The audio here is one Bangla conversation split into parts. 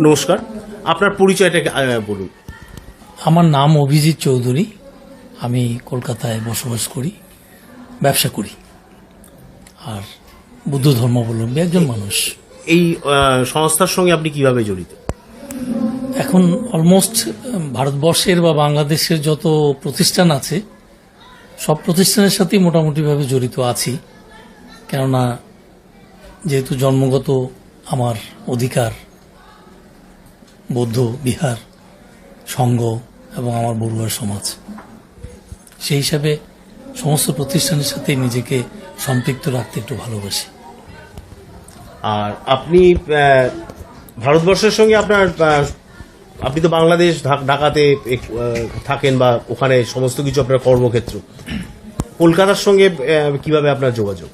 নমস্কার, আপনার পরিচয়টা বলুন। আমার নাম অভিজিৎ চৌধুরী। আমি কলকাতায় বসবাস করি, ব্যবসা করি, আর বুদ্ধ ধর্মাবলম্বী একজন মানুষ। এই সংস্থার সঙ্গে আপনি কিভাবে জড়িত? এখন অলমোস্ট ভারতবর্ষের বা বাংলাদেশের যত প্রতিষ্ঠান আছে সব প্রতিষ্ঠানের সাথেই মোটামুটিভাবে জড়িত আছি। কেননা যেহেতু জন্মগত আমার অধিকার বৌদ্ধ বিহার, সংঘ এবং আমার বড়ুয়ার সমাজ, সেই হিসাবে সমস্ত প্রতিষ্ঠানের সাথে নিজেকে সম্পৃক্ত রাখতে একটু ভালোবাসি। আর আপনি ভারতবর্ষের সঙ্গে আপনার আপনি তো বাংলাদেশ ঢাকাতে থাকেন বা ওখানে সমস্ত কিছু আপনার কর্মক্ষেত্র, কলকাতার সঙ্গে কিভাবে আপনার যোগাযোগ?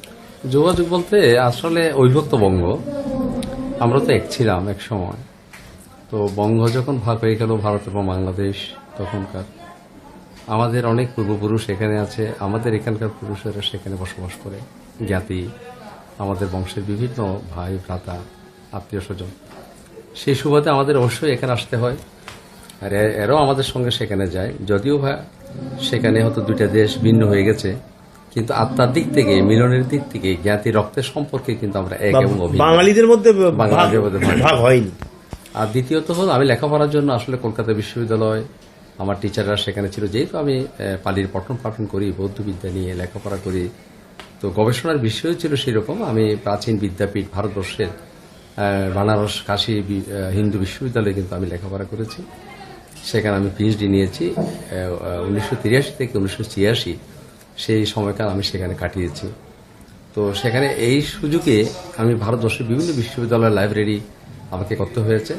যোগাযোগ বলতে আসলে অবিভক্ত বঙ্গ, আমরা তো এক ছিলাম এক সময়। তো বঙ্গ যখন ভাগ হয়ে গেল ভারত এবং বাংলাদেশ, তখনকার আমাদের অনেক পূর্বপুরুষ এখানে আছে, আমাদের এখানকার পুরুষেরা সেখানে বসবাস করে, জ্ঞাতি, আমাদের বংশের বিভিন্ন ভাই ভ্রাতা আত্মীয় স্বজন। সেই সুবাদে আমাদের অবশ্যই এখানে আসতে হয়, আর এরাও আমাদের সঙ্গে সেখানে যায়। যদিও সেখানে হয়তো দুইটা দেশ ভিন্ন হয়ে গেছে, কিন্তু আত্মার দিক থেকে, মিলনের দিক থেকে, জ্ঞাতি রক্তের সম্পর্কে কিন্তু আমরা এক এবং অভিন্ন। বাঙালিদের মধ্যে ভাগ হয়নি। আর দ্বিতীয়ত হল, আমি লেখাপড়ার জন্য আসলে কলকাতা বিশ্ববিদ্যালয়, আমার টিচাররা সেখানে ছিল। যেহেতু আমি পালির পঠন পাঠন করি, বৌদ্ধবিদ্যা নিয়ে লেখাপড়া করি, তো গবেষণার বিষয় ছিল সেরকম। আমি প্রাচীন বিদ্যাপীঠ ভারতবর্ষের বানারস কাশী হিন্দু বিশ্ববিদ্যালয়ে কিন্তু আমি লেখাপড়া করেছি। সেখানে আমি পিএইচডি নিয়েছি 1983 থেকে 1986, সেই সময়কাল আমি সেখানে কাটিয়েছি। তো সেখানে এই সুযোগে আমি ভারতবর্ষের বিভিন্ন বিশ্ববিদ্যালয়ের লাইব্রেরি আমাকে করতে হয়েছে,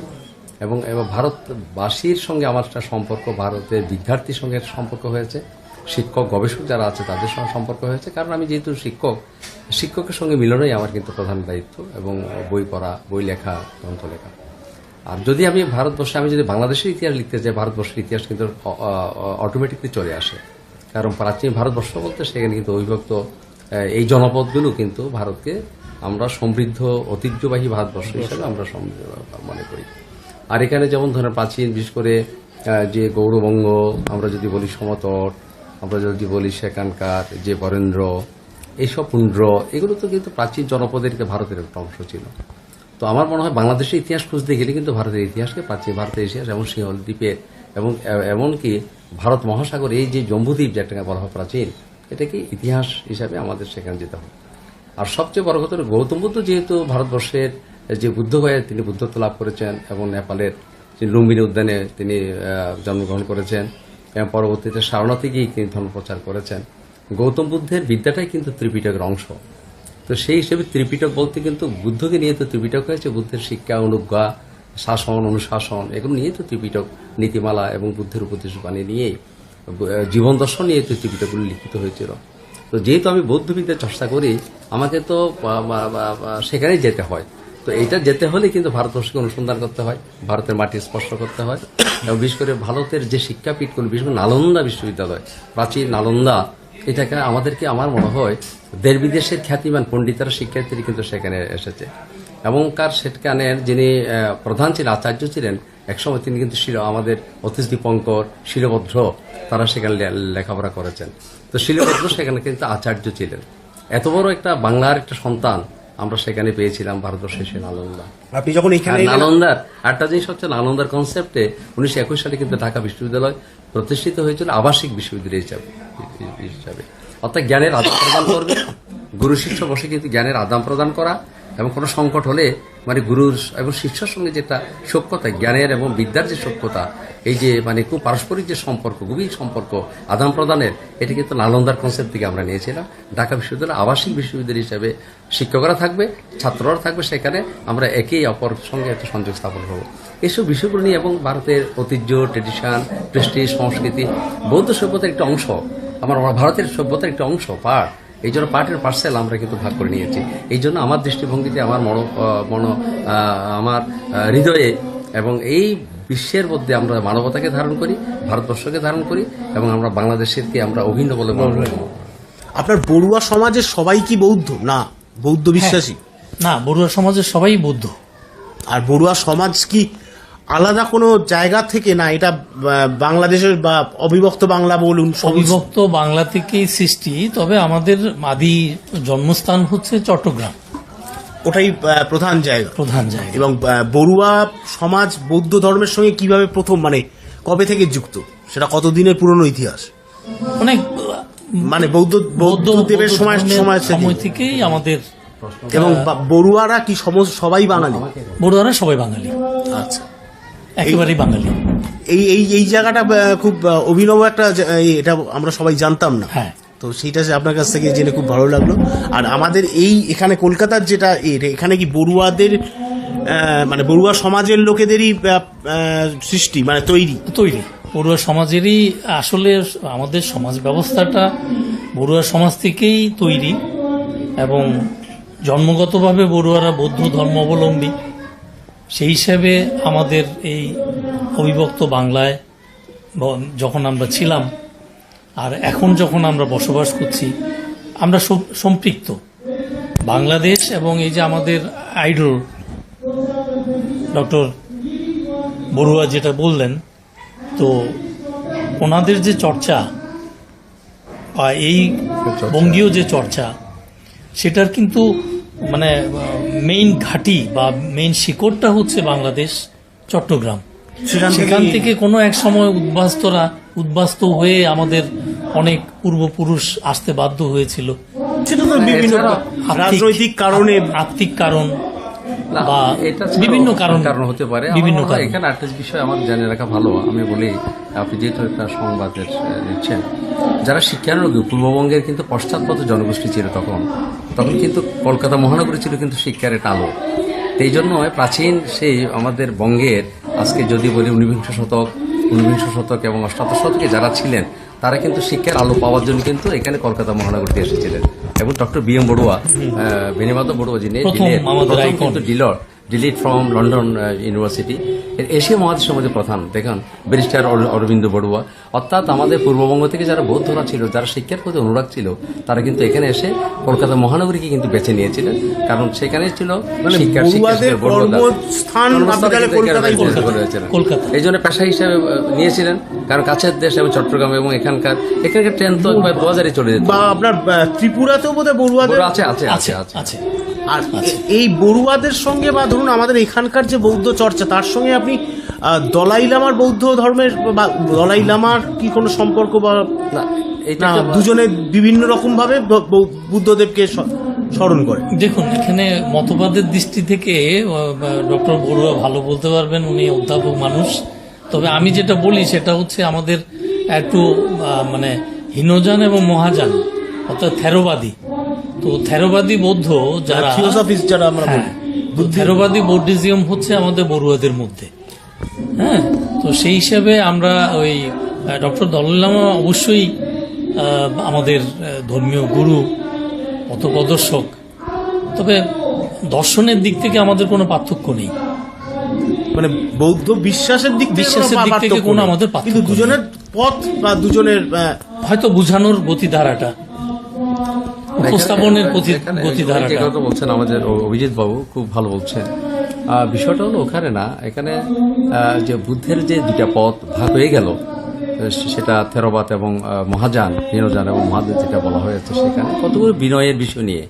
এবং ভারতবাসীর সঙ্গে আমার একটা সম্পর্ক, ভারতের বিদ্যার্থীর সঙ্গে সম্পর্ক হয়েছে, শিক্ষক গবেষক যারা আছে তাদের সঙ্গে সম্পর্ক হয়েছে। কারণ আমি যেহেতু শিক্ষকের সঙ্গে মিলনই আমার কিন্তু প্রধান দায়িত্ব, এবং বই পড়া, বই লেখা, গ্রন্থ লেখা। আর যদি আমি যদি বাংলাদেশের ইতিহাস লিখতে চাই, ভারতবর্ষের ইতিহাস কিন্তু অটোমেটিকলি চলে আসে। কারণ প্রাচীন ভারতবর্ষ বলতে সেখানে কিন্তু অবিভক্ত এই জনপদগুলো কিন্তু ভারতকে আমরা সমৃদ্ধ ঐতিহ্যবাহী ভারতবর্ষ হিসেবে আমরা মনে করি। আর এখানে যেমন ধরেন প্রাচীন, বিশেষ করে যে গৌরবঙ্গ, আমরা যদি বলি সমতট, আমরা যদি বলি সেখানকার যে বরেন্দ্র, এইসব পুন্ড্র, এগুলো তো কিন্তু প্রাচীন জনপদের ভারতের একটা অংশ ছিল। তো আমার মনে হয় বাংলাদেশের ইতিহাস খুঁজতে গেলে কিন্তু ভারতের ইতিহাসকে, প্রাচীন ভারতের ইতিহাস এবং সিংহল দ্বীপের এবং এমনকি ভারত মহাসাগর, এই যে জম্বুদ্বীপ যেটাকে বলা হয় প্রাচীন, এটাকে ইতিহাস হিসাবে আমাদের সেখানে যেতে হবে। আর সবচেয়ে বড় কথা, গৌতম বুদ্ধ যেহেতু ভারতবর্ষের যে বুদ্ধ হয়ে তিনি বুদ্ধত্ব লাভ করেছেন, এবং নেপালের যে লুম্বিনী উদ্যানে তিনি জন্মগ্রহণ করেছেন, এবং পরবর্তীতে সারনাথে গিয়ে তিনি ধর্মপ্রচার করেছেন। গৌতম বুদ্ধের বিদ্যাটাই কিন্তু ত্রিপিটকের অংশ। তো সেই হিসেবে ত্রিপিটক বলতে কিন্তু বুদ্ধকে নিয়ে তো ত্রিপিটক হয়েছে। বুদ্ধের শিক্ষা, অনুজ্ঞা, শাসন, অনুশাসন, এগুলো নিয়ে তো ত্রিপিটক, নীতিমালা এবং বুদ্ধের উপদেশ বাণী নিয়ে, জীবন দর্শন নিয়ে তো ত্রিপিটকগুলো লিখিত হয়েছিল। তো যেহেতু আমি বৌদ্ধবিদ্যা চর্চা করি, আমাকে তো সেখানেই যেতে হয়। তো এটা যেতে হলে কিন্তু ভারতবর্ষকে অনুসন্ধান করতে হয়, ভারতের মাটি স্পর্শ করতে হয়, এবং বিশেষ করে ভারতের যে শিক্ষাপীঠগুলো, বিশেষ করে নালন্দা বিশ্ববিদ্যালয়, প্রাচীন নালন্দা, এটাকে আমাদেরকে, আমার মনে হয় দেশ বিদেশের খ্যাতিমান পণ্ডিতরা, শিক্ষার্থীরা কিন্তু সেখানে এসেছে। এবং সেখানের যিনি প্রধান ছিলেন, আচার্য ছিলেন একসময়, তিনি কিন্তু আমাদের অতীশ দীপঙ্কর, শিলভদ্র, তারা সেখানে লেখাপড়া করেছেন। তো শিলভদ্র সেখানে কিন্তু আচার্য ছিলেন। এত বড় একটা বাংলার একটা সন্তান আমরা সেখানে পেয়েছিলাম ভারতবর্ষের সে নালন্দা। আপনি যখন এখানে নালন্দার একটা জিনিস হচ্ছে, নালন্দার কনসেপ্টে 1921 সালে কিন্তু ঢাকা বিশ্ববিদ্যালয় প্রতিষ্ঠিত হয়েছিল আবাসিক বিশ্ববিদ্যালয় হিসাবে। অর্থাৎ জ্ঞানের আদান প্রদান করবে, গুরু শিষ্য বসে কিন্তু জ্ঞানের আদান প্রদান করা, এবং কোনো সংকট হলে মানে গুরুর এবং শিষ্যের সঙ্গে যেটা সখ্যতা, জ্ঞানের এবং বিদ্যার যে সখ্যতা, এই যে মানে খুব পারস্পরিক যে সম্পর্ক, গভীর সম্পর্ক আদান প্রদানের, এটা কিন্তু নালন্দার কনসেপ্ট থেকে আমরা নিয়েছিলাম। ঢাকা বিশ্ববিদ্যালয় আবাসিক বিশ্ববিদ্যালয় হিসাবে শিক্ষকরা থাকবে, ছাত্ররা থাকবে, সেখানে আমরা একেই অপর সঙ্গে একটা সংযোগ স্থাপন করব। এইসব বিষয়গুলো নিয়ে, এবং ভারতের ঐতিহ্য, ট্রেডিশন, প্রেস্টিজ, সংস্কৃতি, বৌদ্ধ সভ্যতার একটা অংশ, আমার ভারতের সভ্যতার একটা অংশ, পার্ট। এই জন্য পার্টের পার্সেল আমরা কিন্তু ভাগ করে নিয়েছি। এই জন্য আমার দৃষ্টিভঙ্গিতে, আমার আমার হৃদয়ে, এবং এই বিশ্বের মধ্যে আমরা মানবতাকে ধারণ করি, ভারতবর্ষকে ধারণ করি, এবং আমরা বাংলাদেশেরকে আমরা অভিন্ন বলে মনে করি। আপনার বড়ুয়া সমাজের সবাই কি বৌদ্ধ, না বৌদ্ধ বিশ্বাসী? না, বড়ুয়া সমাজের সবাই বৌদ্ধ। আর বড়ুয়া সমাজ কি আলাদা কোনো জায়গা থেকে না, এটা বাংলাদেশের বা অবিভক্ত বাংলা বলুন, অবিভক্ত বাংলা থেকেই সৃষ্টি, তবে আমাদের আদি জন্মস্থান হচ্ছে চট্টগ্রাম, ওটাই প্রধান জায়গা। প্রধান জায়গা। এবং বড়ুয়া সমাজ বৌদ্ধ ধর্মের সঙ্গে কিভাবে প্রথম, মানে কবে থেকে যুক্ত, সেটা কতদিনের পুরনো ইতিহাস? অনেক মানে বৌদ্ধদেবের সময় থেকেই আমাদের। এবং বড়ুয়ারা কি সবাই বাঙালি? বড়ুয়ারা সবাই বাঙালি, আচ্ছা, একেবারেই বাঙালি। এই জায়গাটা খুব অভিনব একটা এটা আমরা সবাই জানতাম না। হ্যাঁ, তো সেইটা আপনার কাছ থেকে জেনে খুব ভালো লাগলো। আর আমাদের এখানে কলকাতার যেটা এখানে কি বড়ুয়াদের মানে বড়ুয়া সমাজের লোকেদেরই সৃষ্টি, মানে তৈরি বড়ুয়া সমাজেরই আসলে আমাদের সমাজ ব্যবস্থাটা বড়ুয়া সমাজ থেকেই তৈরি, এবং জন্মগতভাবে বড়ুয়ারা বৌদ্ধ ধর্মাবলম্বী। সেই হিসাবে আমাদের এই অবিভক্ত বাংলায় যখন আমরা ছিলাম আর এখন যখন আমরা বসবাস করছি, আমরা সম্পৃক্ত। বাংলাদেশ এবং এই যে আমাদের আইডল ডক্টর বড়ুয়া যেটা বললেন, তো ওনাদের যে চর্চা বা এই বঙ্গীয় যে চর্চা, সেটার কিন্তু মানে মেইন ঘাঁটি বা মেইন শিকড়টা হচ্ছে বাংলাদেশ, চট্টগ্রাম। সেখান থেকে কোনো এক সময় উদ্বাস্ত হয়ে আমাদের অনেক পূর্বপুরুষ আসতে বাধ্য হয়েছিল। সেটা তো বিভিন্ন রাজনৈতিক কারণে, আর্থিক কারণ বা এটা বিভিন্ন কারণ হতে পারে। বিভিন্ন কারণ। এখানে আরেকটা বিষয় আমার জেনে রাখা ভালো, আমি বলি, আপনি যেহেতু একটা সংবাদের নিচ্ছেন, যারা শিক্ষানুরাগী পূর্ববঙ্গের কিন্তু পশ্চাৎপদ জনগোষ্ঠী ছিল তখন কিন্তু কলকাতা মহানগরী ছিল কিন্তু শিক্ষার একটা আলো। এই জন্য প্রাচীন সেই আমাদের বঙ্গের আজকে যদি বলি ঊনবিংশ শতক এবং অষ্টাদশ শতকে যারা ছিলেন, তারা কিন্তু শিক্ষার আলো পাওয়ার জন্য কিন্তু এখানে কলকাতা মহানগরীতে এসেছিলেন। এবং doctor B M Barua, Benimadhab Barua, যিনি কিন্তু DLitt from London University, Asia মহাদেশের মধ্যে প্রধান দেখুন ব্যারিস্টার অরবিন্দ বড়ুয়া। অর্থাৎ আমাদের পূর্ববঙ্গ থেকে যারা বৌদ্ধরা ছিল, যারা শিক্ষার প্রতি অনুরাগ ছিল, তারা কিন্তু এখানে এসে কলকাতা মহানগরীকে কিন্তু বেছে নিয়েছিলেন, কারণ সেখানে ছিল এই জন্য পেশা হিসাবে নিয়েছিলেন, কারণ কাছের দেশ এবং চট্টগ্রাম এবং এখানকার ট্রেন তো 2000-এ চলে যেত। বা আপনার ত্রিপুরাতেও বোধহয় বড়ুয়াদের আছে। আর এই বড়ুয়াদের সঙ্গে বা ধরুন আমাদের এখানকার যে বৌদ্ধ চর্চা, তার সঙ্গে আপনি দলাই লামার বৌদ্ধ ধর্মের বা দলাই লামার কি কোনো সম্পর্ক বা না, দুজনে বিভিন্ন রকম ভাবে বুদ্ধদেবকে স্মরণ করে? দেখুন, এখানে মতবাদের দৃষ্টি থেকে ডক্টর বড়ুয়া ভালো বলতে পারবেন, উনি অধ্যাপক মানুষ। তবে আমি যেটা বলি সেটা হচ্ছে আমাদের একটু মানে হীনযান এবং মহাযান, অর্থাৎ থেরোবাদী। তো থেরোবাদী বৌদ্ধ যারা আমরা থেরোবাদী বৌদ্ধিজম হচ্ছে আমাদের বড়ুয়াদের মধ্যে। হ্যাঁ, তো সেই হিসাবে আমরা ওই ডক্টর দলাই লামা অবশ্যই আমাদের ধর্মীয় গুরু, পথপ্রদর্শক। তবে দর্শনের দিক থেকে আমাদের কোনো পার্থক্য নেই, মানে বৌদ্ধ বিশ্বাসের দিক থেকে কোনো আমাদের পার্থক্য, কিন্তু দুজনের পথ বা দুজনের হয়তো বুঝানোর গতিধারাটা, উপস্থাপনের গতিধারাটা। যে কথা বলছেন আমাদের অভিজিৎ বাবু খুব ভালো বলছেন। বিষয়টা হলো ওখানে না, এখানে যে বুদ্ধের যে দুটা পথ ভাগ হয়ে গেল, সেটা থেরবাদ এবং মহাযান, হীনযান এবং মহাযান যেটা বলা হয়েছে, সেখানে কতগুলো বিনয়ের বিষয় নিয়ে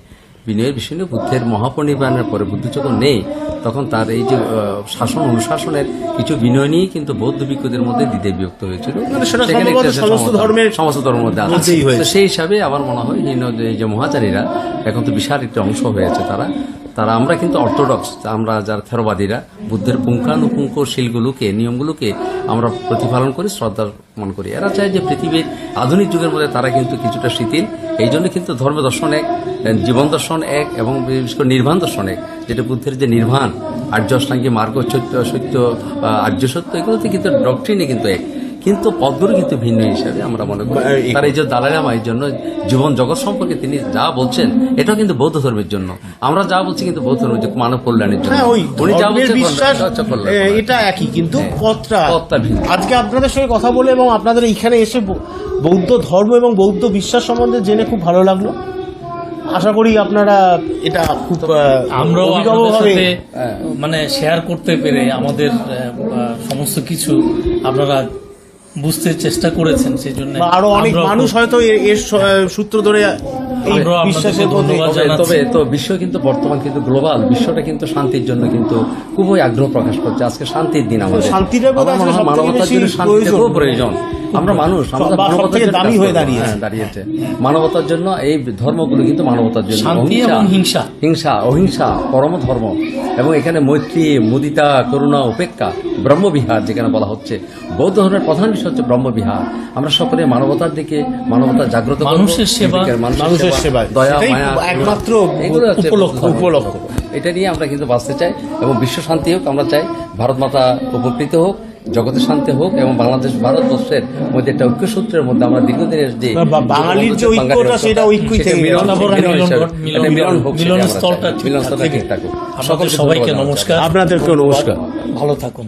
বুদ্ধের মহাপরিনির্বাণের পরে বুদ্ধ যখন নেই, তখন তার এই যে শাসন অনুশাসনের কিছু বিনয় নিয়ে কিন্তু বৌদ্ধ ভিক্ষুদের মধ্যে দ্বিধা বিভক্ত হয়েছিল, সমস্ত ধর্মের মধ্যে আছে। সেই হিসাবে আমার মনে হয় এই যে মহাচারীরা এখন তো বিশাল একটা অংশ হয়েছে, তারা আমরা কিন্তু অর্থোডক্স, আমরা যারা থেরবাদীরা বুদ্ধের পুঙ্খানুপুঙ্খ শীলগুলোকে, নিয়মগুলোকে আমরা প্রতিপালন করি, শ্রদ্ধা মনে করি। এরা চায় যে পৃথিবীর আধুনিক যুগের মধ্যে তারা কিন্তু কিছুটা শিথিল। এই জন্য কিন্তু ধর্ম দর্শন এক, জীবন দর্শন এক, এবং বিশেষ করে নির্বাণ দর্শন এক, যেটা বুদ্ধের যে নির্বাণ, আর্য অষ্টাঙ্গী মার্গ, সত্য, আর্য সত্য, এগুলোতে কিন্তু ডক্ট্রিনে কিন্তু এক, কিন্তু পদগুলো কিন্তু ভিন্ন হিসাবে আমরা মনে করি। তার এই যে দলাই লামা এই জন্য জীবন জগৎ সম্পর্কে তিনি যা বলছেন, এটাও কিন্তু বৌদ্ধ ধর্মের জন্য, আমরা যা বলছি কিন্তু বৌদ্ধ ধর্মের মানব কল্যাণের জন্য। উনি যা বলছেন এটা একই, কিন্তু পথটা ভিন্ন। আজকে আপনাদের সঙ্গে কথা বলে এবং আপনাদের এখানে এসে বৌদ্ধ ধর্ম এবং বৌদ্ধ বিশ্বাস সম্বন্ধে জেনে খুব ভালো লাগলো। আশা করি আপনারা এটা খুব আমরাও আপনাদের অভিনবভাবে সাথে মানে শেয়ার করতে পেরে আমাদের সমস্ত কিছু আপনারা বুঝতে চেষ্টা করেছেন, সেই জন্য বা আরো অনেক আমরাও মানুষ খুব- হয়তো এর সূত্র ধরে এই আমরাও আপনাদেরকে বিশ্বাসের মধ্যে ধন্যবাদ তবে জানাচ্ছি। তবে তো বিশ্ব কিন্তু বর্তমান কিন্তু গ্লোবাল বিশ্বটা কিন্তু শান্তির জন্য কিন্তু খুবই আগ্রহ প্রকাশ করছে। আজকে শান্তির দিন আমাদের, শান্তিটাই বোধহয় আমার মনে হয় আজকে সবথেকে মানবতার বেশি জন্য শান্তিটা প্রয়োজন। খুব প্রয়োজন। আমরা মানুষ, আমাদের বা সবথেকে মানবতার জন্য দামি কাজ হয়ে করবো। দাঁড়িয়েছে। হ্যাঁ, দাঁড়িয়েছে মানবতার জন্য। এই ধর্মগুলো কিন্তু মানবতার জন্য। শান্তি এবং হিংসা। হিংসা, অহিংসা পরম ধর্ম, এবং এখানে মৈত্রী, মুদিতা, করুণা, উপেক্ষা, ব্রহ্মবিহার যেখানে বলা হচ্ছে। বৌদ্ধ ধর্মের প্রধান বিষয় হচ্ছে ব্রহ্মবিহার। আমরা সকলে মানবতার দিকে, মানবতা জাগ্রত করবো। মানুষের সেবা, মানুষের সেবায়। দয়া, সেটাই মায়া, একমাত্র এগুলো হচ্ছে উপলক্ষ। উপলক্ষ। এটা নিয়ে আমরা কিন্তু বাঁচতে চাই এবং বিশ্ব শান্তি হোক আমরা চাই, ভারত মাতা উপকৃত হোক, জগতের শান্তি হোক, এবং বাংলাদেশ ভারতবর্ষের মধ্যে একটা ঐক্যসূত্রের মধ্যে আমরা দীর্ঘদিনের যে বাঙালির যে ঐক্যটা, সেটা ঐক্যই থেকে মিলন গেছে। মিলনস্থলটা ঠিক মিলনস্থলটা থাকে। ঠিক থাকুক। আপনাদের সবাইকে নমস্কার, আপনাদেরকেও নমস্কার। ভালো থাকুন।